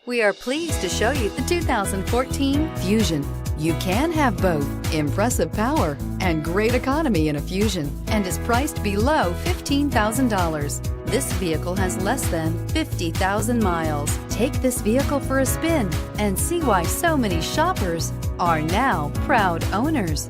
We are pleased to show you the 2014 Fusion. You can have both impressive power and great economy in a Fusion and is priced below $15,000. This vehicle has less than 50,000 miles. Take this vehicle for a spin and see why so many shoppers are now proud owners.